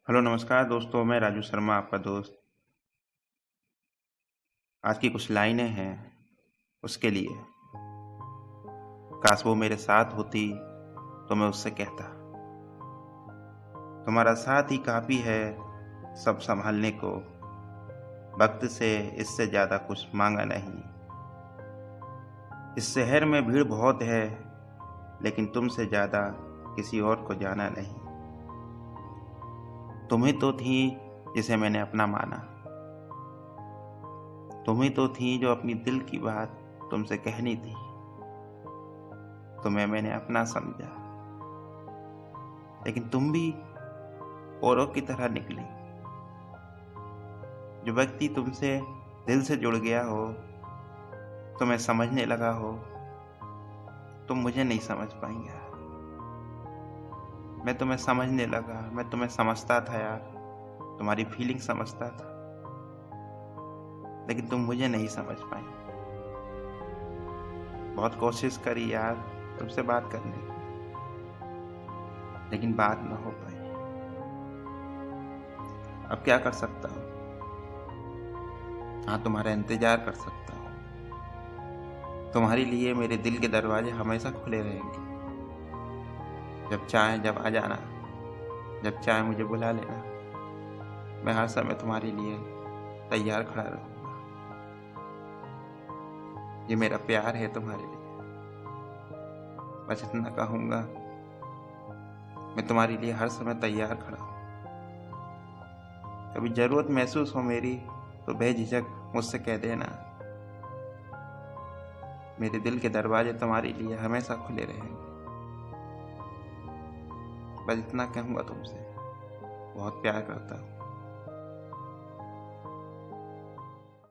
Hello नमस्कार दोस्तों, मैं राजू शर्मा आपका दोस्त। आज की कुछ लाइनें हैं उसके लिए। काश वो मेरे साथ होती तो मैं उससे कहता, तुम्हारा साथ ही काफ़ी है सब संभालने को। वक्त से इससे ज़्यादा कुछ मांगा नहीं। इस शहर में भीड़ बहुत है, लेकिन तुमसे ज़्यादा किसी और को जाना नहीं। तुम ही तो थी जिसे मैंने अपना माना। तुम ही तो थी जो अपनी दिल की बात तुमसे कहनी थी। तुम्हें मैंने अपना समझा, लेकिन तुम भी औरों की तरह निकली। जो व्यक्ति तुमसे दिल से जुड़ गया हो, तुम्हें समझने लगा हो, तुम मुझे नहीं समझ पाएंगे। मैं तुम्हें समझने लगा, मैं तुम्हें समझता था यार, तुम्हारी फीलिंग समझता था, लेकिन तुम मुझे नहीं समझ पाई। बहुत कोशिश करी यार तुमसे बात करने की, लेकिन बात ना हो पाई। अब क्या कर सकता हूँ? हाँ, तुम्हारा इंतजार कर सकता हूँ। तुम्हारे लिए मेरे दिल के दरवाजे हमेशा खुले रहेंगे। जब चाहे जब आ जाना, जब चाहे मुझे बुला लेना। मैं हर समय तुम्हारे लिए तैयार खड़ा रहूँगा। ये मेरा प्यार है तुम्हारे लिए। बस इतना कहूँगा, मैं तुम्हारे लिए हर समय तैयार खड़ा हूँ। कभी ज़रूरत महसूस हो मेरी तो बेझिझक मुझसे कह देना। मेरे दिल के दरवाजे तुम्हारे लिए हमेशा खुले रहेंगे। बस इतना कहूँगा तुमसे, बहुत प्यार करता हूँ।